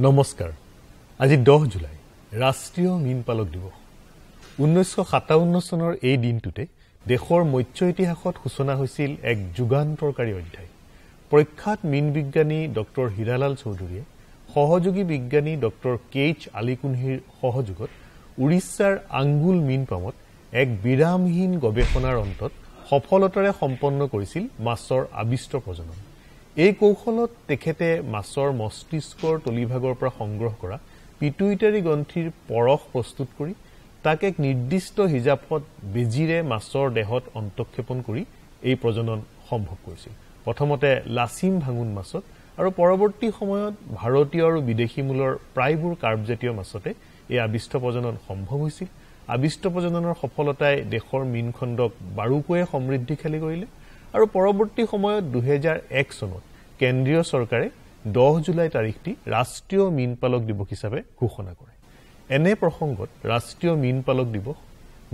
নমস্কাৰ আজি 10 জুলাই ৰাষ্ট্ৰীয় মীন পালক দিৱস 1957 চনৰ এই দিনটোতে দেশৰ মৎস্য ইতিহাসত সূচনা হৈছিল এক যুগান্তৰকাৰী অধ্যায় প্ৰখ্যাত মীন বিজ্ঞানী ডক্টৰ হীৰালাল চৌধুৰীয়ে সহযোগী বিজ্ঞানী ডক্টৰ কেএইচ আলীকুনহিৰ সহযোগত উৰিষ্যাৰ আঙ্গুল মীন পামত এক বিৰামহীন গৱেষণাৰ অন্তত সফলতাৰে সম্পন্ন কৰিছিল মাছৰ আবিষ্ট প্ৰজনন এই কৌশলত তেখেতে মাছৰ মস্তিষ্কৰ তলিভাগৰ পৰা সংগ্ৰহ কৰা পিটুইটাৰী গ্ৰন্থিৰ পৰখ প্ৰস্তুত কৰি তাক এক নিৰ্দিষ্ট হিজাপত বেজিৰে মাছৰ দেহত অন্তক্ষেপণ কৰি এই প্ৰজনন সম্ভৱ কৰিছিল প্ৰথমতে লাচিম ভাঙুন মাছত আৰু পৰৱৰ্তী সময়ত ভাৰতীয় আৰু বিদেশী মূলৰ প্ৰায়বোৰ কাৰ্বজাতীয় মাছতে এই আবিষ্ট প্ৰজনন সম্ভৱ হৈছিল আবিষ্ট প্ৰজননৰ সফলতাই দেশৰ মীন খণ্ডক বাৰুকৈয়ে সমৃদ্ধিশালী কৰিলে আৰু পৰৱৰ্তী সময়ত 2001 চনত কেন্দ্ৰীয় চৰকাৰে 10 জুলাই তাৰিখটি ৰাষ্ট্ৰীয় মীন পালক দিৱস হিচাপে ঘোষণা কৰে এনে প্ৰসংগত ৰাষ্ট্ৰীয় মীন পালক দিৱস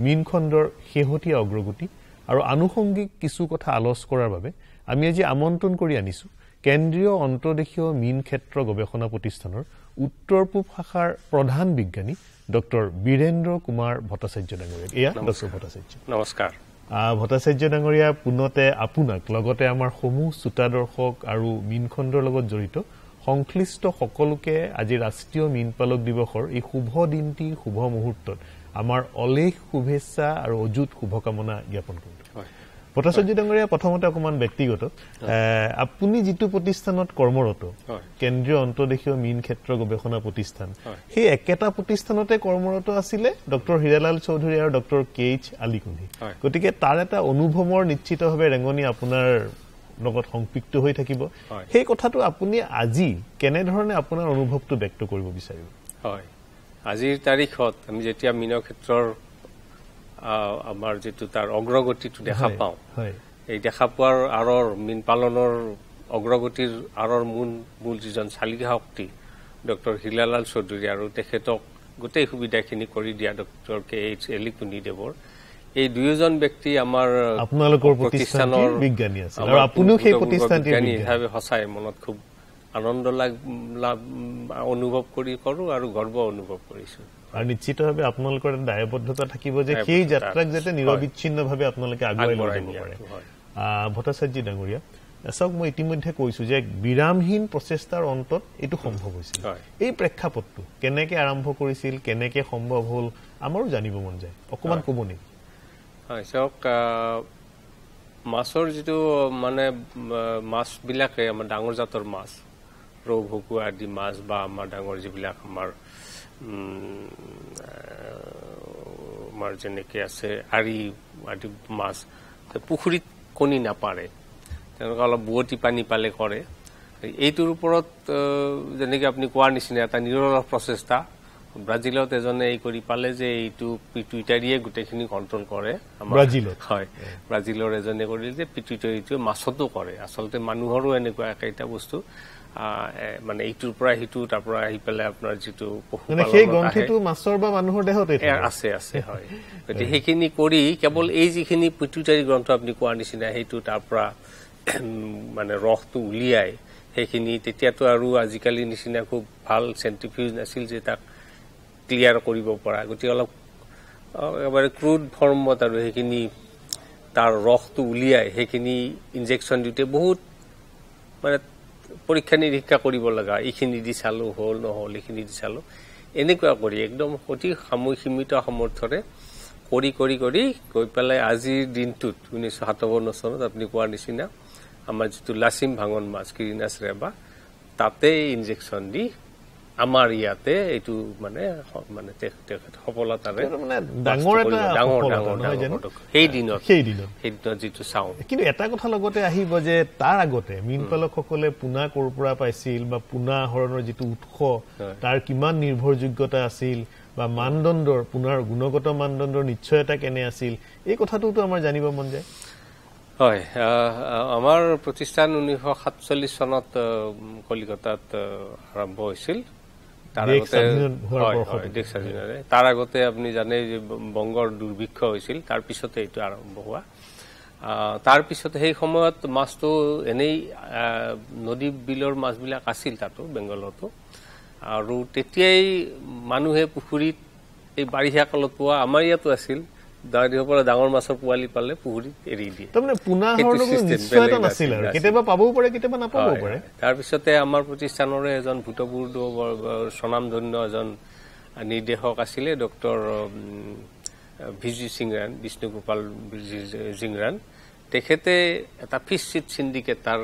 মীন খণ্ডৰ শেহতীয়া অগ্ৰগতি আৰু আনুষংগিক কিছু কথা আলোচনা কৰাৰ বাবে আমি আজি আমন্ত্ৰণ কৰি আনিছো কেন্দ্ৰীয় অন্তৰ্দেশীয় মীন ক্ষেত্ৰ গৱেষণা প্ৰতিষ্ঠানৰ উত্তৰ পূব শাখাৰ প্ৰধান বিজ্ঞানী ডক্টৰ বীৰেন্দ্ৰ কুমাৰ ভট্টাচাৰ্য ডাঙৰীয়া এয়া ডক্টৰ ভট্টাচাৰ্য নমস্কাৰ ভট্টাচাৰ্য ডাঙৰীয়া পুনতে আপোনাক লগতে আমাৰ সমূহ শ্ৰোতাদৰ্শক আৰু মীন খণ্ডৰ লগত জড়িত সংশ্লিষ্ট সকলোকে আজি ৰাষ্ট্ৰীয় মীন পালক দিৱসৰ এই শুভ দিনটি শুভ মুহূৰ্তত আমাৰ অলেখ শুভেচ্ছা আৰু অযুত শুভকামনা জ্ঞাপন কৰিছো ভট্টাচাৰ্য ডাঙৰীয়া প্ৰথমতে অকমান ব্যক্তিগত আপুনি যিটো প্ৰতিষ্ঠানত কৰ্মৰত কেন্দ্ৰীয় অন্তৰ্দেশীয় মীন ক্ষেত্ৰ গৱেষণা প্ৰতিষ্ঠান সেই একেটা প্ৰতিষ্ঠানতে কৰ্মৰত আছিল ডক্টৰ হীৰালাল চৌধুৰী আৰু ডক্টৰ কেএইচ আলীকুনহি গতিকে তাৰ এটা অনুভৱৰ নিশ্চিতভাৱে ৰেঙনি আপোনাৰ লগত সংপৃক্ত হৈ থাকিব সেই কথাটো আপুনি আজি কেনে ধৰণে আপোনাৰ অনুভৱটো ব্যক্ত কৰিব বিচাৰিব হয় আজিৰ তাৰিখত আমি যেতিয়া মীন ক্ষেত্ৰৰ আমাৰ যেটো তাৰ অগ্ৰগতিটো দেখা পাওঁ এই দেখা পোৱাৰ আৰৰ মীন পালনৰ অগ্ৰগতিৰ আৰৰ মূল যিজন চালিকা শক্তি ডক্টৰ হীৰালাল চৌধুৰী আৰু তেখেতক গোটেই সুবিধাখিনি কৰি দিয়া ডক্টৰ কেএইচ আলীকুনহি দেৱৰ এই দুয়োজন ব্যক্তি আমাৰ আপোনালোকৰ প্ৰতিষ্ঠানৰ বিজ্ঞানী আছিল আৰু আপুনিও সেই প্ৰতিষ্ঠানৰ বিজ্ঞানী হিচাপে সঁচাই মনত খুব আনন্দ অনুভৱ কৰো আৰু গৰ্ব অনুভৱ কৰিছো আৰু নিশ্চিতভাৱে আপোনালোকৰ দায়বদ্ধতা থাকিব যে সেই যাত্ৰাক যাতে নিৰবিচ্ছিন্নভাৱে আপোনালোকে আগুৱাই লৈ যাব পাৰে ভট্টাচাৰ্য ডাঙৰীয়া চাওক মই ইতিমধ্যে কৈছো যে বিৰামহীন প্ৰচেষ্টাৰ অন্তত এইটো সম্ভৱ হৈছিল এই প্ৰেক্ষাপটটো কেনেকে আৰম্ভ কৰিছিল কেনেকে সম্ভৱ হ'ল আমাৰো জানিব মন যায় অকমান ক'ব নেকি হয় চাওক মাছৰ যিটো মানে মাছবিলাকে আমাৰ ডাঙৰ জাতৰ মাছ ৰৌ ভকুৱা আদি মাছ বা আমাৰ ডাঙৰ যিবিলাক আমাৰ যেনেকে আছে আৰি আদি মাছ পুখুৰীত কণী নাপাৰে তেওঁলোকে অলপ বুৱতী পানী পালে কৰে এইটোৰ ওপৰত যেনেকে আপুনি কোৱাৰ নিচিনা এটা নিৰলস প্ৰচেষ্টা ব্ৰাজিলত এজনে এই কৰি পালে যে এইটো পিটুইটাৰীয়ে গোটেইখিনি কণ্ট্ৰল কৰে ব্ৰাজিলত হয় ব্ৰাজিলৰ এজনে কৰিলে যে পিটুইটাৰীটো মাছতো কৰে আচলতে মানুহৰো এনেকুৱা একেটা বস্তু মানে এইটোৰ পৰা হিটো তাৰ পৰা আহি পেলাই আপোনাৰ যিটো সেই গ্ৰন্থিটো মাছৰ বা মানুহৰ দেহতে আছে হয় গতিকে সেইখিনি কৰি কেৱল এই যিখিনি পিটুইটাৰী গ্ৰন্থ আপুনি কোৱাৰ নিচিনা সেইটো তাৰ পৰা মানে ৰসটো উলিয়াই সেইখিনি তেতিয়াতো আৰু আজিকালি নিচিনা খুব ভাল চেণ্ট্ৰিফিউজ নাছিল যে তাক ক্লিয়াৰ কৰিব পৰা গতিকে অলপ একেবাৰে ক্ৰুড ফৰ্মত আৰু সেইখিনি তাৰ ৰসটো উলিয়াই সেইখিনি ইনজেকশ্যন দিওঁতে বহুত মানে পৰীক্ষা নিৰীক্ষা কৰিব লগা এইখিনি দি চালো হ'ল নহ'ল এইখিনি দি চালো এনেকুৱা কৰি একদম অতি সীমিত সামৰ্থ্যৰে কৰি গৈ পেলাই আজিৰ দিনটোত 1957 চনত আপুনি কোৱাৰ নিচিনা আমাৰ যিটো লাচিম ভাঙন মাছ কিৰিনাছ ৰেবা তাতে ইনজেকশ্যন দি আমাৰ ইয়াতে এইটো মানে সফলতাৰে ডাঙৰ সেই দিনত যিটো চাওঁ কিন্তু এটা কথা লগতে আহিব যে তাৰ আগতে মীন পালকসকলে পোনা ক'ৰ পৰা পাইছিল বা পোনা আহৰণৰ যিটো উৎস তাৰ কিমান নিৰ্ভৰযোগ্যতা আছিল বা মানদণ্ডৰ পোনাৰ গুণগত মানদণ্ডৰ নিশ্চয়তা কেনে আছিল এই কথাটোতো আমাৰ জানিব মন যায় হয় আমাৰ প্ৰতিষ্ঠান 1947 চনত কলিকতাত আৰম্ভ হৈছিল তাৰ আগতে আপুনি জানে যে বংগৰ দুৰ্ভিক্ষ হৈছিল তাৰ পিছতে এইটো আৰম্ভ হোৱা তাৰ পিছতে সেই সময়ত মাছটো এনেই নদী বিলৰ মাছবিলাক আছিল তাতো বেংগলতো আৰু তেতিয়াই মানুহে পুখুৰীত এই বাৰিষা কালত পোৱা আমাৰ ইয়াতো আছিল দাঁড়িৰ পৰা ডাঙৰ মাছৰ পোৱালি পালে পুখুৰীত এৰি দিয়ে তাৰমানে পোনাহৰ নিশ্চয়তা নাছিল আৰু কেতিয়াবা পাবও পাৰে কেতিয়াবা নাপাবও পাৰে তাৰপিছতে আমাৰ প্ৰতিষ্ঠানৰে এজন ভূতপূৰ্ব স্বনামধন্য এজন নিৰ্দেশক আছিলে ডক্টৰ ভিজি সিংৰান বিষ্ণুগোপাল জিংৰান তেখেতে এটা ফিছচিট চিণ্ডিকেট তাৰ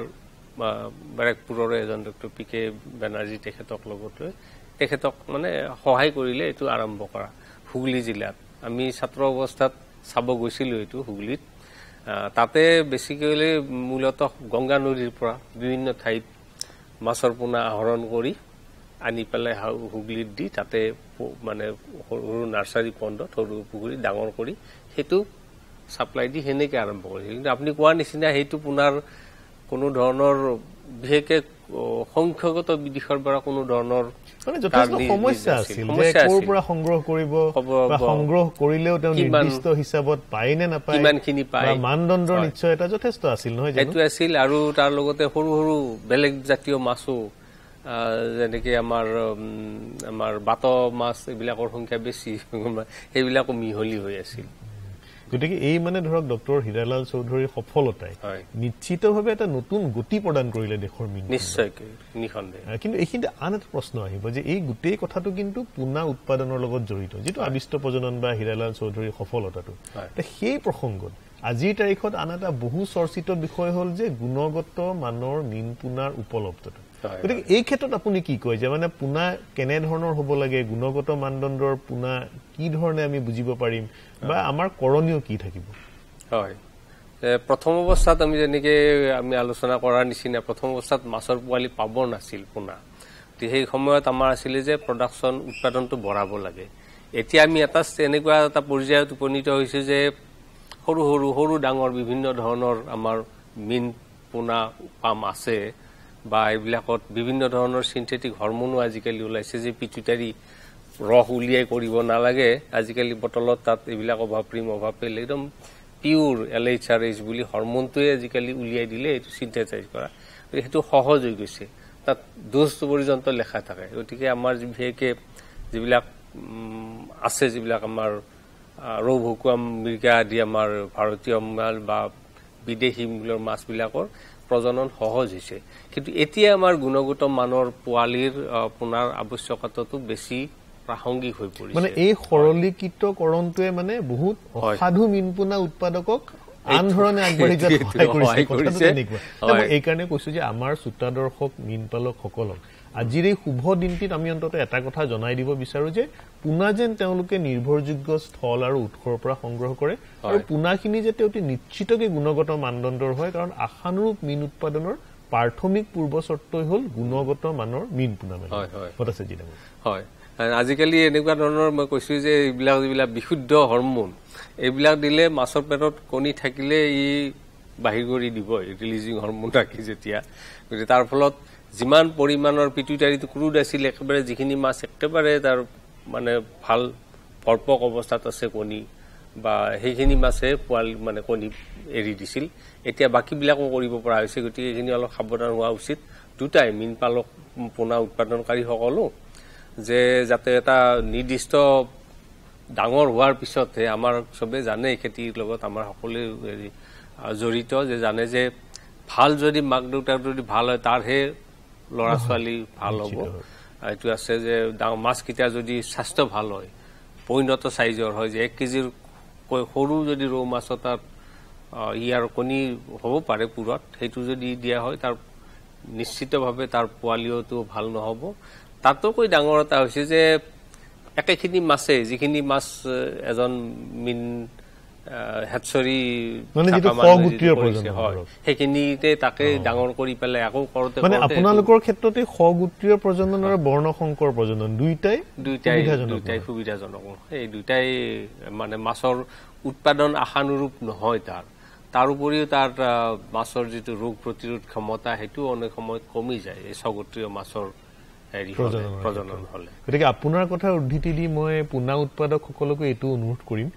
বাৰেকপুৰৰে এজন ডক্টৰ পি কে বেনাৰ্জী তেখেতক লগত লৈ তেখেতক মানে সহায় কৰিলে এইটো আৰম্ভ কৰা হুগলী জিলাত আমি ছাত্ৰ অৱস্থাত চাব গৈছিলোঁ এইটো হুগলীত তাতে বেছিকেলি মূলতঃ গংগা নদীৰ পৰা বিভিন্ন ঠাইত মাছৰ পোনা আহৰণ কৰি আনি পেলাই হুগলীত দি তাতে মানে সৰু নাৰ্চাৰী পণ্ডত সৰু পুখুৰী ডাঙৰ কৰি সেইটো ছাপ্লাই দি সেনেকৈ আৰম্ভ কৰিছিল কিন্তু আপুনি কোৱাৰ নিচিনা সেইটো পোনাৰ কোনো ধৰণৰ বিশেষকৈ সংখ্যাগত বিদিশৰ পৰা কোনো ধৰণৰ সমস্যা আছিল যে ক'ৰ পৰা সংগ্ৰহ কৰিব বা সংগ্ৰহ কৰিলেও তেওঁ নিৰ্দিষ্ট হিচাপত পায় নে নাপায় কিমানখিনি পায় মানদণ্ডৰ নিশ্চয়তা যথেষ্ট আছিল নহয় এইটো আছিল আৰু তাৰ লগতে সৰু সৰু বেলেগ জাতীয় মাছো যেনেকৈ আমাৰ বাত মাছ এইবিলাকৰ সংখ্যা বেছি সেইবিলাকো মিহলি হৈ আছিল গতিকে এই মানে ধৰক ডক্টৰ হীৰালাল চৌধুৰীৰ সফলতাই নিশ্চিতভাৱে এটা নতুন গতি প্ৰদান কৰিলে দেশৰ মীন নিশ্চয়কৈ নিঃসন্দেহে কিন্তু এইখিনিতে আন এটা প্ৰশ্ন আহিব যে এই গোটেই কথাটো কিন্তু পোনা উৎপাদনৰ লগত জড়িত যিটো আবিষ্ট প্ৰজনন বা হীৰালাল চৌধুৰীৰ সফলতাটো সেই প্ৰসংগত আজিৰ তাৰিখত আন এটা বহু চৰ্চিত বিষয় হ'ল যে গুণগত মানৰ মীন পোনাৰ উপলব্ধতা গতিকে এই ক্ষেত্ৰত আপুনি কি কয় যে মানে পোনা কেনেধৰণৰ হ'ব লাগে গুণগত মানদণ্ডৰ পোনা কি ধৰণে আমি বুজিব পাৰিম বা আমাৰ কৰণীয় কি থাকিব হয় প্ৰথম অৱস্থাত আমি যেনেকৈ আমি আলোচনা কৰাৰ নিচিনা প্ৰথম অৱস্থাত মাছৰ পোৱালি পাব নাছিল পোনা সেই সময়ত আমাৰ আছিলে যে প্ৰডাকশ্যন উৎপাদনটো বঢ়াব লাগে এতিয়া আমি এনেকুৱা এটা পৰ্যায়ত উপনীত হৈছোঁ যে সৰু সৰু সৰু ডাঙৰ বিভিন্ন ধৰণৰ আমাৰ মীন পোনা পাম আছে বা এইবিলাকত বিভিন্ন ধৰণৰ চিন্থেটিক হৰমনো আজিকালি ওলাইছে যে পিটুটাৰী ৰস উলিয়াই কৰিব নালাগে আজিকালি বটলত তাত এইবিলাক অভাৱ প্ৰিম অভাৱ পেলে একদম পিউৰ LHRH বুলি হৰমনটোৱে আজিকালি উলিয়াই দিলে এইটো চিন্থেটাইজ কৰা সেইটো সহজ হৈ গৈছে তাত ড'জ পৰ্যন্ত লেখা থাকে গতিকে আমাৰ বিশেষকৈ যিবিলাক আছে যিবিলাক আমাৰ ৰৌ ভকুৱা মিৰ্গা আদি আমাৰ ভাৰতীয় মাল বা বিদেশী মূলৰ মাছবিলাকৰ প্ৰজনন সহজ হৈছে কিন্তু এতিয়া আমাৰ গুণগত মানৰ পোৱালিৰ পোনাৰ আৱশ্যকতাটো বেছি প্ৰাসংগিক হৈ পৰিছে মানে এই সৰলীকৃতকৰণটোৱে মানে বহুত অসাধু মীন পোনা উৎপাদকক আন ধৰণে আগবাঢ়ি যোৱাত সহায় কৰিছে এই কাৰণে কৈছো যে আমাৰ শ্ৰোতাদৰ্শক মীন পালকসকলক আজিৰ এই শুভ দিনটিত আমি অন্তত এটা কথা জনাই দিব বিচাৰো যে পোনা যেন তেওঁলোকে নিৰ্ভৰযোগ্য স্থল আৰু উৎসৰ পৰা সংগ্ৰহ কৰে আৰু পোনাখিনি যে অতি নিশ্চিতকৈ গুণগত মানদণ্ডৰ হয় কাৰণ আশানুৰূপ মীন উৎপাদনৰ প্ৰাথমিক পূৰ্ব চৰ্তই হ'ল গুণগত মানৰ মীন পোনা হয় আজিকালি এনেকুৱা ধৰণৰ মই কৈছো যে এইবিলাক যিবিলাক বিশুদ্ধ হৰমন এইবিলাক দিলে মাছৰ পেটত কণী থাকিলে ই বাহিৰ কৰি দিব ৰিলিজিং হৰমন থাকি যেতিয়া গতিকে তাৰ ফলত যিমান পৰিমাণৰ পিটুটাৰীটো ক্ৰুড আছিল একেবাৰে যিখিনি মাছ একেবাৰে তাৰ মানে ভাল ভৰপক অৱস্থাত আছে কণী বা সেইখিনি মাছে পোৱালি মানে কণী এৰি দিছিল এতিয়া বাকীবিলাকো কৰিব পৰা হৈছে গতিকে এইখিনি অলপ সাৱধান হোৱা উচিত দুটাই মীন পালক পোনা উৎপাদনকাৰীসকলো যে যাতে এটা নিৰ্দিষ্ট ডাঙৰ হোৱাৰ পিছতহে আমাৰ চবে জানে খেতিৰ লগত আমাৰ সকলোৱে জড়িত যে জানে যে ভাল যদি মাক দেউতাক যদি ভাল হয় তাৰহে ল'ৰা ছোৱালী ভাল হ'ব এইটো আছে যে মাছকেইটা যদি স্বাস্থ্য ভাল হয় পৰিণত চাইজৰ হয় যে 1 কেজিৰ সৰু যদি ৰৌ মাছ তাত ইয়াৰ কণী হ'ব পাৰে পুৰত সেইটো যদি দিয়া হয় তাৰ নিশ্চিতভাৱে তাৰ পোৱালিওটো ভাল নহ'ব তাতোকৈ ডাঙৰ এটা হৈছে যে একেখিনি মাছে যিখিনি মাছ এজন মীন হেটচৰি সেইখিনিতে তাকে ডাঙৰ কৰি পেলাই আকৌ কৰোঁতে মানে আপোনালোকৰ ক্ষেত্ৰতে সগোত্ৰীয় প্ৰজনন আৰু বৰ্ণসংকৰ প্ৰজনন দুইটাই সুবিধাজনক এই দুইটাই মানে মাছৰ উৎপাদন আশানুৰূপ নহয় তাৰ উপৰিও তাৰ মাছৰ যিটো ৰোগ প্ৰতিৰোধ ক্ষমতা সেইটো অনেক সময়ত কমি যায় এই সগোত্ৰীয় মাছৰ প্ৰজনন হলে গতিকে আপোনাৰ কথা উদ্ধৃতি দি মই পোনা উৎপাদকসকলকো এইটো অনুৰোধ কৰিম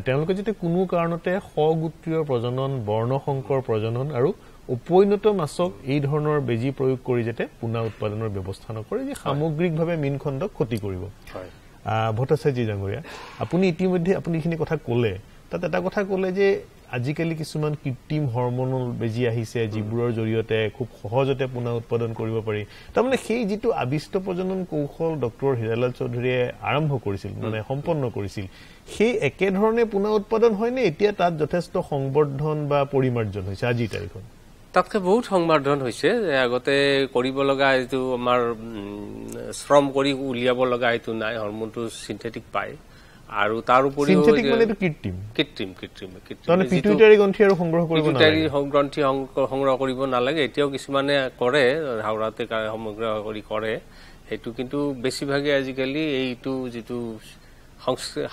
তেওঁলোকে যাতে কোনো কাৰণতে সগোত্ৰীয় প্ৰজনন বৰ্ণসংকৰ প্ৰজনন আৰু উপৈনত মাছক এই ধৰণৰ বেজি প্ৰয়োগ কৰি যাতে পোনা উৎপাদনৰ ব্যৱস্থা নকৰে যে সামগ্ৰিকভাৱে মীনখণ্ডক ক্ষতি কৰিব ভট্টাচাৰ্য ডাঙৰীয়া আপুনি ইতিমধ্যে আপুনি এইখিনি কথা ক'লে তাত এটা কথা ক'লে যে আজিকালি কিছুমান কৃত্ৰিম হৰম'নেল বেজি আহিছে যিবোৰৰ জৰিয়তে খুব সহজতে পোনা উৎপাদন কৰিব পাৰি তাৰমানে সেই যিটো আবিষ্ট প্ৰজনন কৌশল ডক্টৰ হীৰালাল চৌধুৰীয়ে আৰম্ভ কৰিছিল মানে সম্পন্ন কৰিছিল সেই একেধৰণে পোনা উৎপাদন হয়নে এতিয়া তাত যথেষ্ট সংবৰ্ধন বা পৰিমাৰ্জন হৈছে আজিৰ তাৰিখত তাতকে বহুত সংবৰ্ধন হৈছে আগতে কৰিব লগা এইটো আমাৰ শ্ৰম কৰি উলিয়াব লগা এইটো নাই হৰম'নটো সিন্থেটিক পায় আৰু তাৰ উপৰিও সিন্থেটিক মানে কৃত্ৰিম মানে পিটুইটাৰী গ্ৰন্থি আৰু সংগ্ৰহ কৰিব নালাগে পিটুইটাৰী গ্ৰন্থি সংগ্ৰহ কৰিব নালাগে এতিয়াও কিছুমানে কৰে হাওৰাতে সমগ্ৰ কৰি কৰে সেইটো কিন্তু বেছিভাগে আজিকালি এইটো যিটো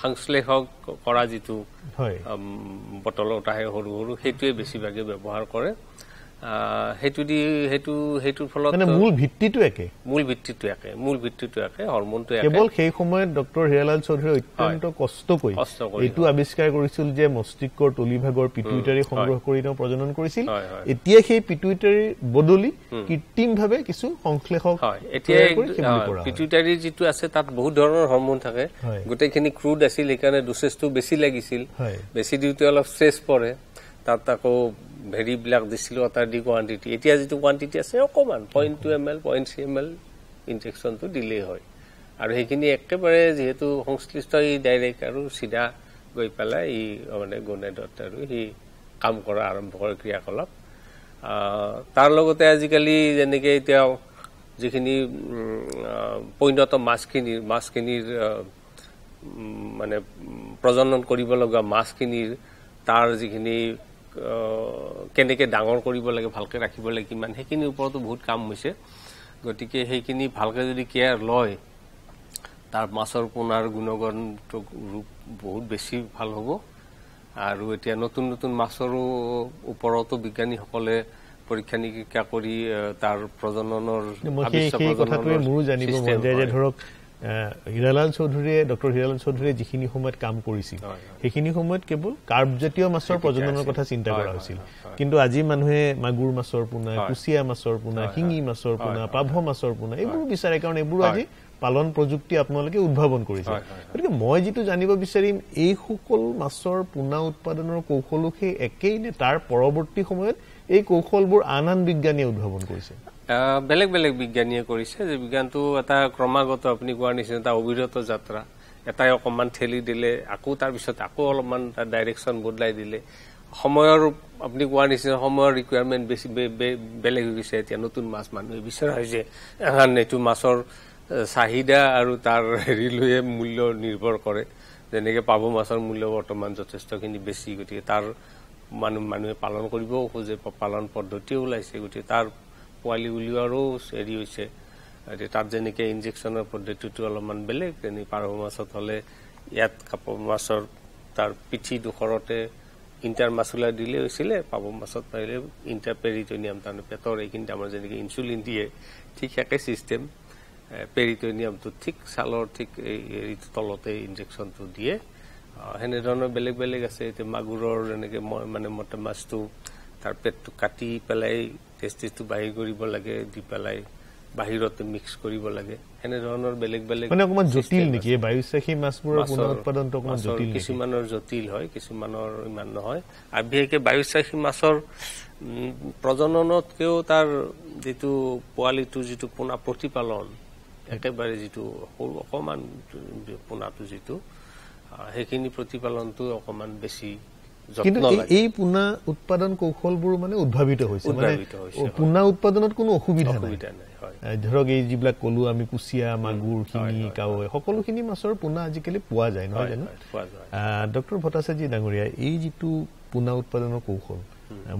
সংশ্লেষক কৰা যিটো বটলত আহে সৰু সৰু সেইটোৱে বেছিভাগে ব্যৱহাৰ কৰে সেইটোৰ ফলত মূল ভিত্তিটো একে হৰম'নটো কেৱল সেই সময়ত ডক্টৰ হীৰালাল চৌধুৰীয়ে অত্যন্ত কষ্ট কৰি এইটো আৱিষ্কাৰ কৰিছিল যে মস্তিষ্কৰ তলিভাগৰ পিটুইটাৰী সংগ্ৰহ কৰি তেওঁ প্ৰজনন কৰিছিল এতিয়া সেই পিটুইটাৰীৰ বদলি কৃত্ৰিমভাৱে কিছু সংশ্লেষক এতিয়া পিটুইটাৰী যিটো আছে তাত বহুত ধৰণৰ হৰম'ন থাকে গোটেইখিনি ক্ৰুড আছিল সেইকাৰণে ডোচেজটো বেছি লাগিছিল বেছি দিওঁতে অলপ ষ্ট্ৰেছ পৰে তাত আকৌ ভেৰিবিলাক দিছিলো এটা দি কোৱান্টিটি এতিয়া যিটো কোৱান্টিটি আছে অকমান 0.2 ml 0.3 ml ইনজেকচনটো দিলেই হয় আৰু সেইখিনি একেবাৰে যেহেতু সংশ্লিষ্ট ই ডাইৰেক্ট আৰু সিধা গৈ পেলাই ই মানে গনেডত আৰু হি কাম কৰা আৰম্ভ কৰে ক্ৰিয়াকলাপ তাৰ লগতে আজিকালি যেনেকে এতিয়া যিখিনি পৈণত মাছখিনিৰ মানে প্ৰজনন কৰিব লগা মাছখিনিৰ তাৰ যিখিনি কেনেকে ডাঙৰ কৰিব লাগে ভালকে ৰাখিব লাগে কিমান সেইখিনিৰ ওপৰতো বহুত কাম হৈছে গতিকে সেইখিনি ভালকে যদি কেয়াৰ লয় তাৰ মাছৰ পোনাৰ গুণগত ৰূপ বহুত বেছি ভাল হ'ব আৰু এতিয়া নতুন নতুন মাছৰো ওপৰতো বিজ্ঞানীসকলে পৰীক্ষা নিৰীক্ষা কৰি তাৰ প্ৰজননৰ কথাটোৱে মোৰো জানিব মন যায় যে ধৰক হীৰালাল চৌধুৰীয়ে ডক্টৰ হীৰালাল চৌধুৰীয়ে যিখিনি সময়ত কাম কৰিছিল সেইখিনি সময়ত কেৱল কাৰ্বজাতীয় মাছৰ প্ৰজননৰ কথা চিন্তা কৰা হৈছিল কিন্তু আজি মানুহে মাগুৰ মাছৰ পোনা কুচিয়া মাছৰ পোনা শিঙি মাছৰ পোনা পাভ মাছৰ পোনা এইবোৰ বিচাৰে কাৰণ এইবোৰ আজি পালন প্ৰযুক্তি আপোনালোকে উদ্ভাৱন কৰিছে গতিকে মই যিটো জানিব বিচাৰিম এই সকল মাছৰ পোনা উৎপাদনৰ কৌশলো সেই একেই নে তাৰ পৰৱৰ্তী সময়ত এই কৌশলবোৰ আন বিজ্ঞানীয়ে উদ্ভাৱন কৰিছে বেলেগ বেলেগ বিজ্ঞানীয়ে কৰিছে যে বিজ্ঞানটো এটা ক্ৰমাগত আপুনি কোৱাৰ নিচিনা এটা অবিৰত যাত্ৰা এটাই অকণমান ঠেলি দিলে আকৌ তাৰপিছত আকৌ অলপমান তাৰ ডাইৰেকশ্যন বদলাই দিলে সময়ৰ আপুনি কোৱাৰ নিচিনা সময়ৰ ৰিকুৱাৰমেণ্ট বেছি বেলেগ হৈ গৈছে এতিয়া নতুন মাছ মানুহে বিচৰা হৈছে এইটো মাছৰ চাহিদা আৰু তাৰ হেৰিলৈয়ে মূল্য নিৰ্ভৰ কৰে যেনেকে পাভ মাছৰ মূল্য বৰ্তমান যথেষ্টখিনি বেছি গতিকে তাৰ মানুহে পালন কৰিবও খোজে পালন পদ্ধতিও ওলাইছে গতিকে তাৰ পোৱালি উলিওৱাৰো হেৰি হৈছে তাত যেনেকে ইনজেকশ্যনৰ পদ্ধতিটো অলপমান বেলেগ যেনে পাভ মাছত হ'লে ইয়াত কাপোৰ মাছৰ তাৰ পিঠি দুখৰতে ইণ্টাৰমাছুলাৰ দিলে হৈছিলে পাভ মাছত পাৰিলে ইণ্টাৰপেৰিটনিয়াম তাৰমানে পেটৰ এইখিনিত আমাৰ যেনেকে ইনচুলিন দিয়ে ঠিক একে চিষ্টেম পেৰিটনিয়ামটো ঠিক ছালৰ ঠিক এই তলতে ইনজেকশ্যনটো দিয়ে সেনেধৰণৰ বেলেগ বেলেগ আছে এতিয়া মাগুৰৰ যেনেকে মানে মতা মাছটো তাৰ পেটটো কাটি পেলাই টেষ্টিছটো বাহিৰ কৰিব লাগে দি পেলাই বাহিৰতে মিক্স কৰিব লাগে এনেধৰণৰ বেলেগ বেলেগ মানে অকমান জটিল নেকি এই বায়ুচাখী মাছবোৰৰ পুনৰ উৎপাদনটো অকমান জটিল কিছুমানৰ জটিল হয় কিছুমানৰ ইমান নহয় আৰু বিশেষকৈ বায়ুচাখী মাছৰ প্ৰজননতকেও তাৰ যিটো পোৱালিটো যিটো পোনা প্ৰতিপালন একেবাৰে যিটো সৰু অকমান পোনাটো যিটো সেইখিনি প্ৰতিপালনটো অকমান বেছি কিন্তু এই পোনা উৎপাদন কৌশলবোৰ মানে উদ্ভাৱিত হৈছে মানে পোনা উৎপাদনত কোনো অসুবিধা নাই ধৰক এই যিবিলাক কলো আমি কুচিয়া মাগুৰ শিঙি কাৱৈ সকলোখিনি মাছৰ পোনা আজিকালি পোৱা যায় নহয় জানো ডক্টৰ ভট্টাচাৰ্য ডাঙৰীয়া এই যিটো পোনা উৎপাদনৰ কৌশল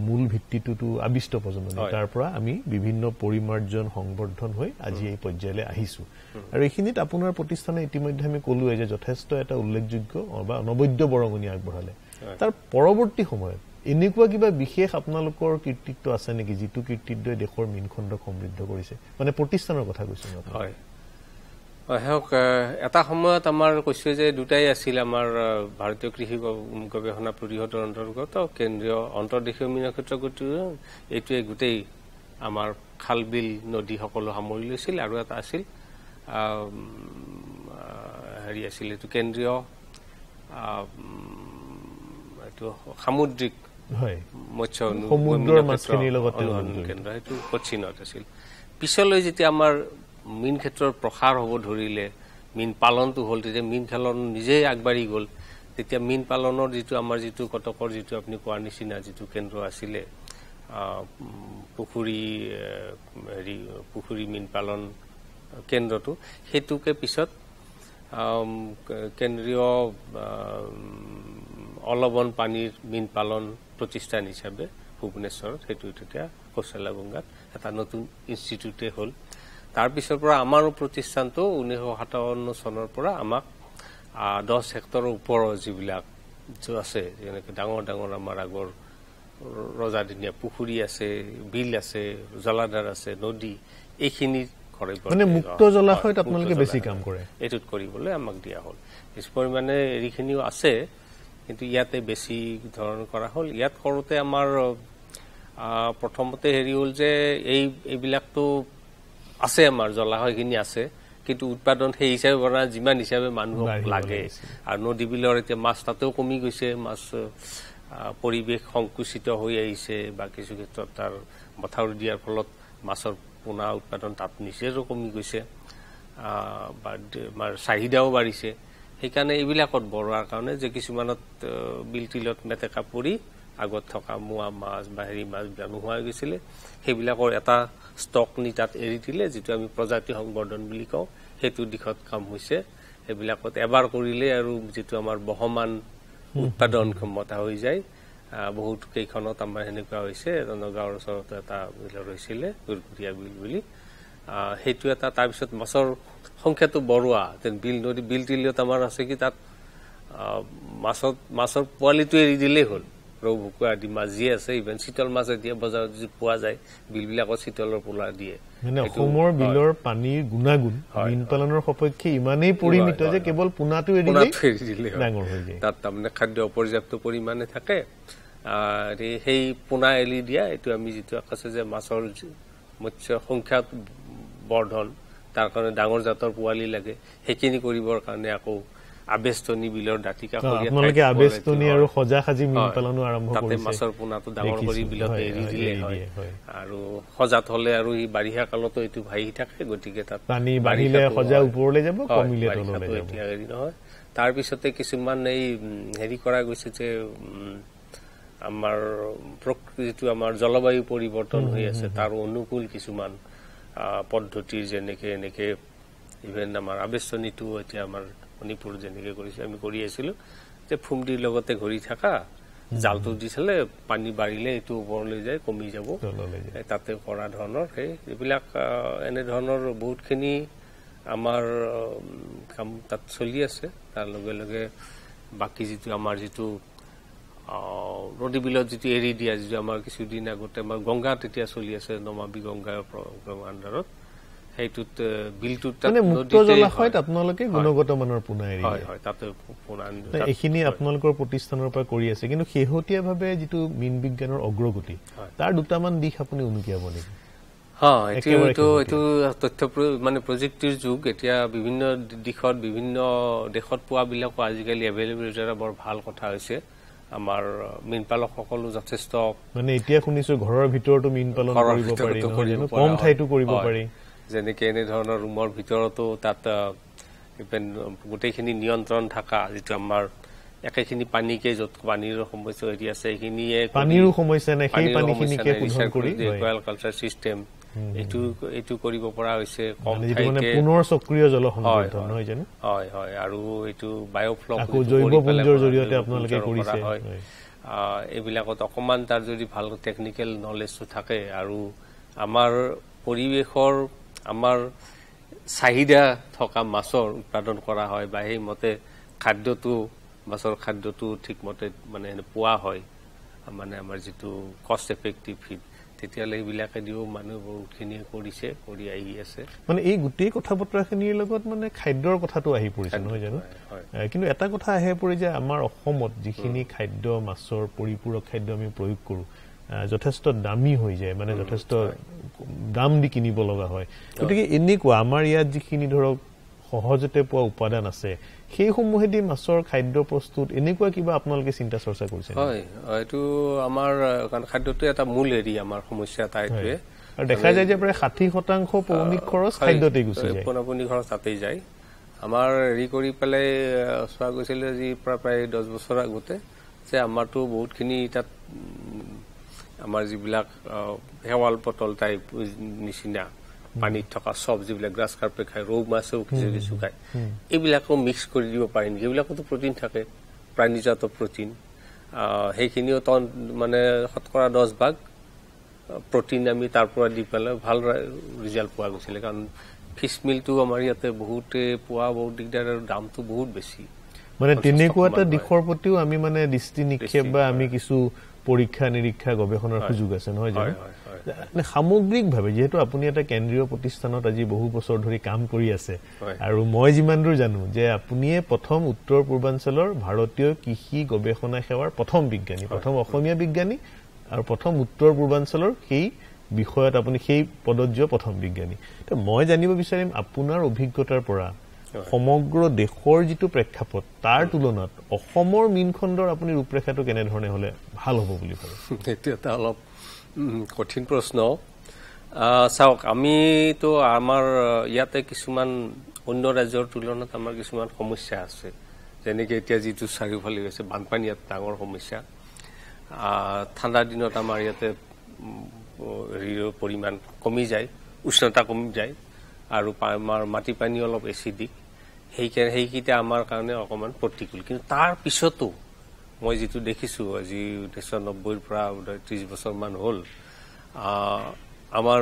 মূল ভিত্তিটোতো আবিষ্ট প্ৰজনন তাৰ পৰা আমি বিভিন্ন পৰিমাৰ্জন সংবৰ্ধন হৈ আজি এই পৰ্যায়লৈ আহিছো আৰু এইখিনিত আপোনাৰ প্ৰতিষ্ঠানে ইতিমধ্যে আমি কলোৱে যে যথেষ্ট এটা উল্লেখযোগ্য বা অনবদ্য বৰঙণি আগবঢ়ালে তাৰ পৰৱৰ্তী সময়ত এনেকুৱা কিবা বিশেষ আপোনালোকৰ কৃতিত্ব আছে নেকি যিটো কৃতিত্বই দেশৰ মীনখণ্ডক সমৃদ্ধ কৰিছে মানে প্ৰতিষ্ঠানৰ কথা কৈছো হয় হওক এটা সময়ত আমাৰ কৈছে যে দুটাই আছিল আমাৰ ভাৰতীয় কৃষি গৱেষণা পৰিষদৰ অন্তৰ্গত কেন্দ্ৰীয় অন্তৰ্দেশীয় মীন ক্ষেত্ৰ এইটোৱে গোটেই আমাৰ খাল বিল নদী সকলো সামৰি লৈছিল আৰু এটা আছিল হেৰি আছিল এইটো কেন্দ্ৰীয় এইটো সামুদ্ৰিক মৎস্য কেন্দ্ৰ সেইটো কোচিনত আছিল পিছলৈ যেতিয়া আমাৰ মীন ক্ষেত্ৰৰ প্ৰসাৰ হ'ব ধৰিলে মীন পালনটো হ'ল তেতিয়া মীন পালন নিজেই আগবাঢ়ি গ'ল তেতিয়া মীন পালনৰ যিটো আমাৰ যিটো কটকৰ যিটো আপুনি কোৱাৰ নিচিনা যিটো কেন্দ্ৰ আছিলে পুখুৰী মীন পালন কেন্দ্ৰটো সেইটোকে পিছত কেন্দ্ৰীয় অলৱন পানীৰ মীন পালন প্ৰতিষ্ঠান হিচাপে ভুৱনেশ্বৰত সেইটো তেতিয়া কৌশলাবংগাত এটা নতুন ইনষ্টিটিউটে হ'ল তাৰ পিছৰ পৰা আমাৰো প্ৰতিষ্ঠানটো 1957 চনৰ পৰা আমাক 10 হেক্টৰৰ ওপৰৰ যিবিলাক আছে যেনেকৈ ডাঙৰ ডাঙৰ আমাৰ আগৰ ৰজাদিনীয়া পুখুৰী আছে বিল আছে জলাধাৰ আছে নদী এইখিনি মানে মুক্ত জলাশয়ত আপোনালোকে বেছি কাম কৰে এইটোত কৰিবলৈ আমাক দিয়া হ'ল কিছু পৰিমাণে এৰিখিনিও আছে কিন্তু ইয়াতে বেছি ধৰণৰ কৰা হ'ল ইয়াত কৰোঁতে আমাৰ প্ৰথমতে হেৰি হ'ল যে এইবিলাকতো আছে আমাৰ জলাশয়খিনি আছে কিন্তু উৎপাদন সেই হিচাপে বনা যিমান হিচাপে মানুহক লাগে আৰু নদী বিলৰ এতিয়া মাছ তাতেও কমি গৈছে মাছ পৰিৱেশ সংকুচিত হৈ আহিছে বা কিছু ক্ষেত্ৰত তাৰ মথাউৰি দিয়াৰ ফলত মাছৰ পোনা উৎপাদন তাত নিচেই কমি গৈছে বা আমাৰ চাহিদাও বাঢ়িছে সেইকাৰণে এইবিলাকত বঢ়োৱাৰ কাৰণে যে কিছুমানত বিল তিলত মেটেকা পৰি আগত থকা মোৱা মাছ বা হেৰি মাছ নোহোৱা হৈ গৈছিলে সেইবিলাকৰ এটা ষ্টক নি তাত এৰি দিলে যিটো আমি প্ৰজাতি সংবৰ্ধন বুলি কওঁ সেইটো দিশত কাম হৈছে সেইবিলাকত এবাৰ কৰিলে আৰু যিটো আমাৰ বহমান উৎপাদন ক্ষমতা হৈ যায় বহুত কেইখনত আমাৰ সেনেকুৱা হৈছে নগাঁৱৰ ওচৰত এটা বিল ৰৈছিলে গুৰগুৰীয়া বিল বুলি সেইটো এটা তাৰপিছত মাছৰ সংখ্যাটো বঢ়োৱা বিল নদী বিল তিলিয়ত আমাৰ আছে কি তাত মাছৰ পোৱালিটো এৰি দিলেই হ'ল ৰৌ ভুকুৱা আদি মাছ যি আছে ইভেন চিতল মাছ এতিয়া বজাৰত যি পোৱা যায় বিলবিলাকত চিতলৰ পোলা দিয়ে মানে অসমৰ বিলৰ পানীৰ গুণাগুণ মীন পালনৰ সপক্ষে ইমানেই পৰিমিত যে কেৱল পোনাটো এৰি দিলে ডাঙৰ হৈ যায় তাত তাৰমানে খাদ্য অপৰ্যাপ্ত পৰিমাণে থাকে সেই পোনা এৰি দিয়া এইটো আমি যিটো আছে যে মাছৰ মৎস্য সংখ্যা বৰ্ধন তাৰ কাৰণে ডাঙৰ জাতৰ পোৱালি লাগে সেইখিনি কৰিবৰ কাৰণে আকৌ আবেষ্টনী বিলৰ দাঁতি কাষৰীয়া আবেষ্টনী আৰু সজা সাজি মীন পালনো আৰম্ভ কৰিছে তাতে মাছৰ পোনাটো ডাঙৰ কৰি বিলত এৰি দিলে হয় আৰু সজাত হলে আৰু এই বাৰিষা কালতো এইটো ভাহি থাকে গতিকে তাত পানী বাঢ়িলে সজা ওপৰলৈ যাব কমিলে তললৈ যাব এতিয়া হেৰি নহয় তাৰ পিছতে কিছুমান এই হেৰি কৰা গৈছে যে আমাৰ যিটো আমাৰ জলবায়ু পৰিৱৰ্তন হৈ আছে তাৰ অনুকূল কিছুমান পদ্ধতিৰ যেনেকে এনেকে ইভেন আমাৰ আবেষ্টনীটো এতিয়া আমাৰ মণিপুৰ যেনেকে কৰিছে আমি কৰি আছিলো যে ফুমদিৰ লগতে ঘূৰি থকা জালটো দিছিলে পানী বাঢ়িলে এইটো ওপৰলৈ যায় কমি যাব তাতে কৰা ধৰণৰ সেই এইবিলাক এনেধৰণৰ বহুতখিনি আমাৰ কাম তাত চলি আছে তাৰ লগে লগে বাকী যিটো আমাৰ যিটো নদী বিলত যিটো এৰি দিয়া যিটো আমাৰ কিছুদিন আগতে আমাৰ গংগা তেতিয়া চলি আছে নমাবি গংগাৰ আণ্ডাৰত সেইটোত বিলটোত মুক্ত জলাশয়ত আপোনালোকে গুণগত মানৰ পোনা এৰি হয় হয় তাতে পোনা এইখিনি আপোনালোকৰ প্ৰতিষ্ঠানৰ পৰা কৰি আছে কিন্তু শেহতীয়াভাৱে যিটো মীন বিজ্ঞানৰ অগ্ৰগতি তাৰ দুটামান দিশ আপুনি উনুকিয়াব নেকি এইটো তথ্য মানে প্ৰযুক্তিৰ যুগ এতিয়া বিভিন্ন দিশত বিভিন্ন দেশত পোৱাবিলাকো আজিকালি এভেইলেবল এটা বৰ ভাল কথা হৈছে আমাৰ মীন পালকসকলো যথেষ্ট মানে এতিয়া শুনিছো ঘৰৰ ভিতৰতো মীন পালন কৰিব পাৰি কম ঠাইতো কৰিব পাৰি যেনেকে এনেধৰণৰ ৰুমৰ ভিতৰতো তাত গোটেইখিনি নিয়ন্ত্ৰণ থকা যিটো আমাৰ একেখিনি পানীকে য'ত পানীৰ সমস্যা হেৰি আছে সেইখিনিয়ে পানীৰো সমস্যা নাই সেই পানীখিনিকে শোধন কৰি একুৱাল কালচাৰ চিষ্টেম এইটো কৰিব পৰা হৈছে কম ঠাইতে পুনৰ সক্ৰিয় জল সংবৰ্ধন নহয় জানো হয় হয় আৰু এইটো বায়োফ্লক জৈৱ পুঞ্জৰ জৰিয়তে আপোনালোকে কৰিছে এইবিলাকত অকমান তাৰ যদি ভাল টেকনিকেল নলেজটো থাকে আৰু আমাৰ পৰিৱেশৰ আমাৰ চাহিদা থকা মাছৰ উৎপাদন কৰা হয় বা সেই মতে খাদ্যটো মাছৰ খাদ্যটো ঠিকমতে মানে পোৱা হয় মানে আমাৰ যিটো কষ্ট এফেক্টিভ ফিড তেতিয়াহ'লে সেইবিলাকে দিও মানুহ বহুতখিনিয়ে কৰিছে কৰি আহি আছে মানে এই গোটেই কথা বতৰাখিনিৰ লগত মানে খাদ্যৰ কথাটো আহি পৰিছে নহয় জানো কিন্তু এটা কথা আহে পৰি যে আমাৰ অসমত যিখিনি খাদ্য মাছৰ পৰিপূৰক খাদ্য আমি প্ৰয়োগ কৰোঁ যথেষ্ট দামী হৈ যায় মানে যথেষ্ট দাম দি কিনিব লগা হয় গতিকে এনেকুৱা আমাৰ ইয়াত যিখিনি ধৰক সহজতে পোৱা উপাদান আছে সেইসমূহেদি মাছৰ খাদ্য প্ৰস্তুত এনেকুৱা কিবা আপোনালোকে চিন্তা চৰ্চা কৰিছে হয় এইটো আমাৰ খাদ্যটো এটা মূল এৰি আমাৰ সমস্যা তাইটোৱে আৰু দেখা যায় যে প্ৰায় 60% পৌনিক খৰচ খাদ্যতে গুচি যায় পৌনিক খৰচ তাতেই যায় আমাৰ হেৰি কৰি পেলাই চোৱা গৈছিলে যি প্ৰায় 10 বছৰ আগতে যে আমাৰতো বহুতখিনি তাত আমাৰ যিবিলাক হেৱাল পটল টাইপ নিচিনা পানীত থকা চব যিবিলাক গ্ৰাছ কাৰ্পে খায় ৰৌ মাছেও কিছু কিছু খায় এইবিলাকো মিক্স কৰি দিব পাৰি নেকি এইবিলাকতো প্ৰটিন থাকে প্ৰাণীজাত প্ৰটিন সেইখিনিও মানে 10% প্ৰটিন আমি তাৰ পৰা দি পেলাই ভাল ৰিজাল্ট পোৱা গৈছিলে কাৰণ ফিছ মিলটো আমাৰ ইয়াতে বহুতে পোৱা বহুত দিগদাৰ আৰু দামটো বহুত বেছি মানে তেনেকুৱা এটা দিশৰ প্ৰতিও আমি মানে দৃষ্টি নিক্ষেপ বা আমি কিছু পৰীক্ষা নিৰীক্ষা গৱেষণাৰ সুযোগ আছে নহয় জানো সামগ্ৰিকভাৱে যেহেতু আপুনি এটা কেন্দ্ৰীয় প্ৰতিষ্ঠানত আজি বহু বছৰ ধৰি কাম কৰি আছে আৰু মই যিমান দূৰ জানো যে আপুনিয়ে প্ৰথম উত্তৰ পূৰ্বাঞ্চলৰ ভাৰতীয় কৃষি গৱেষণা সেৱাৰ প্ৰথম বিজ্ঞানী প্ৰথম অসমীয়া বিজ্ঞানী আৰু প্ৰথম উত্তৰ পূৰ্বাঞ্চলৰ সেই বিষয়ত আপুনি সেই পদত যোৱা প্ৰথম বিজ্ঞানী তো মই জানিব বিচাৰিম আপোনাৰ অভিজ্ঞতাৰ পৰা সমগ্ৰ দেশৰ যিটো প্ৰেক্ষাপট তাৰ তুলনাত অসমৰ মীনখণ্ডৰ আপুনি ৰূপৰেখাটো কেনে ধৰণে হলে ভাল হ'ব বুলি ভাবে এইটো এটা অলপ কঠিন প্ৰশ্ন চাওক আমিতো আমাৰ ইয়াতে কিছুমান অন্য ৰাজ্যৰ তুলনাত আমাৰ কিছুমান সমস্যা আছে যেনেকৈ এতিয়া যিটো চাৰিওফালে গৈছে বানপানী ইয়াত ডাঙৰ সমস্যা ঠাণ্ডা দিনত আমাৰ ইয়াতে হেৰিৰ পৰিমাণ কমি যায় উষ্ণতা কমি যায় আৰু আমাৰ মাটি পানী অলপ এচিডিক সেইকেইটা আমাৰ কাৰণে অকণমান প্ৰতিকূল কিন্তু তাৰ পিছতো মই যিটো দেখিছোঁ আজি 1990ৰ পৰা 30 বছৰমান হ'ল আমাৰ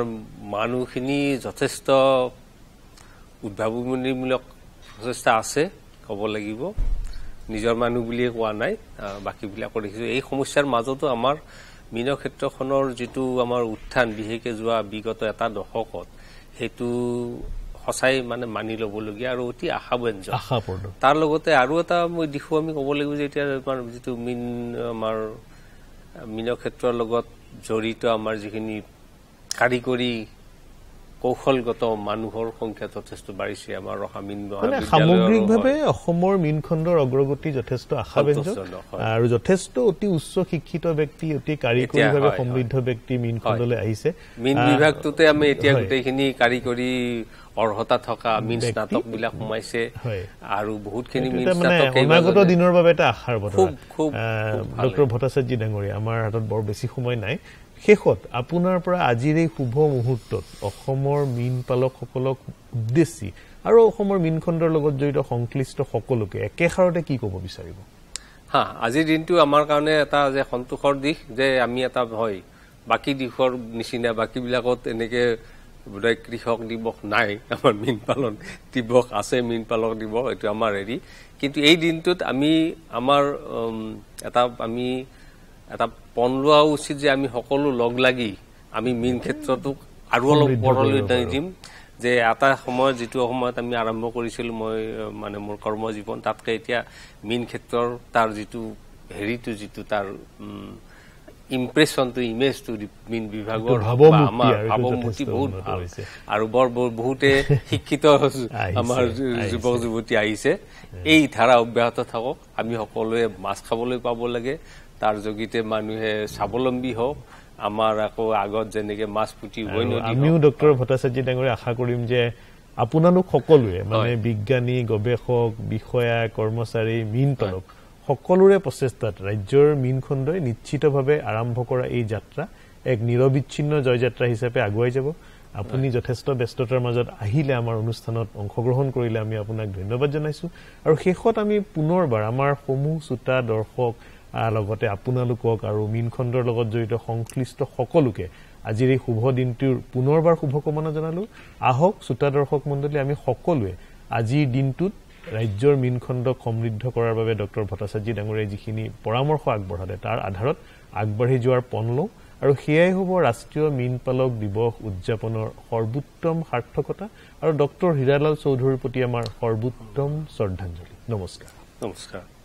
মানুহখিনি যথেষ্ট উদ্ভাৱনীমূলক প্ৰচেষ্টা আছে ক'ব লাগিব নিজৰ মানুহ বুলিয়ে কোৱা নাই বাকীবিলাকৰ দেখিছোঁ এই সমস্যাৰ মাজতো আমাৰ মীন ক্ষেত্ৰখনৰ যিটো আমাৰ উত্থান বিশেষকৈ যোৱা বিগত এটা দশকত সেইটো সঁচাই মানে মানি ল'বলগীয়া আৰু অতি আশাব্যঞ্জক তাৰ লগতে আৰু এটা মই দিশো আমি ক'ব লাগিব যে এতিয়া আমাৰ যিটো আমাৰ মীন ক্ষেত্ৰৰ লগত জড়িত আমাৰ যিখিনি কাৰিকৰী কৌশলগত মানুহৰ সংখ্যা যথেষ্ট বাঢ়িছে আমাৰ ৰসামীন সামগ্ৰিকভাৱে অসমৰ মীনখণ্ডৰ অগ্ৰগতি যথেষ্ট আশাব্যঞ্জক আৰু যথেষ্ট অতি উচ্চ শিক্ষিত ব্যক্তি অতি কাৰিকৰীভাৱে সমৃদ্ধ ব্যক্তি মীনখণ্ডলৈ আহিছে মীন বিভাগটোতে আমি এতিয়া গোটেইখিনি কাৰিকৰী অৰ্হতা থকা মীন স্নাতক বিলাক সোমাইছে আৰু বহুতখিনি মীন স্নাতক অনাগত দিনৰ বাবে এটা আশাৰ বতৰা ডক্টৰ ভট্টাচাৰ্য ডাঙৰীয়া আমাৰ হাতত বৰ বেছি সময় নাই শেষত আপোনাৰ পৰা আজিৰ এই শুভ মুহূৰ্তত অসমৰ মীন পালকসকলক উদ্দেশ্যি আৰু অসমৰ মীনখণ্ডৰ লগত জড়িত সংশ্লিষ্ট সকলোকে একেষাৰতে কি ক'ব বিচাৰিব আজিৰ দিনটো আমাৰ কাৰণে এটা যে সন্তোষৰ দিশ যে আমি এটা হয় বাকী দিশৰ নিচিনা বাকীবিলাকত এনেকৈ বোধহয় কৃষক দিৱস নাই আমাৰ মীন পালন দিৱস আছে মীন পালক দিৱস এইটো আমাৰ হেৰি কিন্তু এই দিনটোত আমি আমাৰ আমি এটা পণ লোৱা উচিত যে আমি সকলো লগ লাগি আমি মীন ক্ষেত্ৰটোক আৰু অলপ ওপৰলৈ টানি দিম যে এটা সময়ত যিটো সময়ত আমি আৰম্ভ কৰিছিলোঁ মই মানে মোৰ কৰ্মজীৱন তাতকৈ এতিয়া মীন ক্ষেত্ৰৰ তাৰ যিটো হেৰিটো যিটো তাৰ ইম্প্ৰেশ্যনটো ইমেজটো মীন বিভাগৰ আমাৰ ভাৱমূৰ্তি বহুত ভাল আৰু বহুতে শিক্ষিত আমাৰ যুৱক যুৱতী আহিছে এই ধাৰা অব্যাহত থাকক আমি সকলোৱে মাছ খাবলৈ পাব লাগে তাৰ যোগিতে মানুহে স্বাৱলম্বী হওক আমাৰ আকৌ আগত যেনেকে মাছ পুতি উভৈনদী আমিও ডক্টৰ ভট্টাচাৰ্য ডাঙৰীয়া আশা কৰিম যে আপোনালোক সকলোৱে মানে বিজ্ঞানী গৱেষক বিষয়া কৰ্মচাৰী মীন পালক সকলোৰে প্ৰচেষ্টাত ৰাজ্যৰ মীনখণ্ডই নিশ্চিতভাৱে আৰম্ভ কৰা এই যাত্ৰা এক নিৰবিচ্ছিন্ন জয়যাত্ৰা হিচাপে আগুৱাই যাব আপুনি যথেষ্ট ব্যস্ততাৰ মাজত আহিলে আমাৰ অনুষ্ঠানত অংশগ্ৰহণ কৰিলে আমি আপোনাক ধন্যবাদ জনাইছো আৰু শেষত আমি পুনৰবাৰ আমাৰ সমূহ শ্ৰোতা দৰ্শক লগতে আপোনালোকক আৰু মীনখণ্ডৰ লগত জড়িত সংশ্লিষ্ট সকলোকে আজিৰ এই শুভ দিনটোৰ পুনৰবাৰ শুভকামনা জনালো আহক শ্ৰোতা দৰ্শক মণ্ডলী আমি সকলোৱে আজিৰ দিনটোত ৰাজ্যৰ মীনখণ্ডক সমৃদ্ধ কৰাৰ বাবে ডক্টৰ ভট্টাচাৰ্য ডাঙৰীয়াই যিখিনি পৰামৰ্শ আগবঢ়ালে তাৰ আধাৰত আগবাঢ়ি যোৱাৰ পণ লওঁ আৰু সেয়াই হ'ব ৰাষ্ট্ৰীয় মীন পালক দিৱস উদযাপনৰ সৰ্বোত্তম সাৰ্থকতা আৰু ডক্টৰ হীৰালাল চৌধুৰীৰ প্ৰতি আমাৰ সৰ্বোত্তম শ্ৰদ্ধাঞ্জলি। নমস্কাৰ। নমস্কাৰ।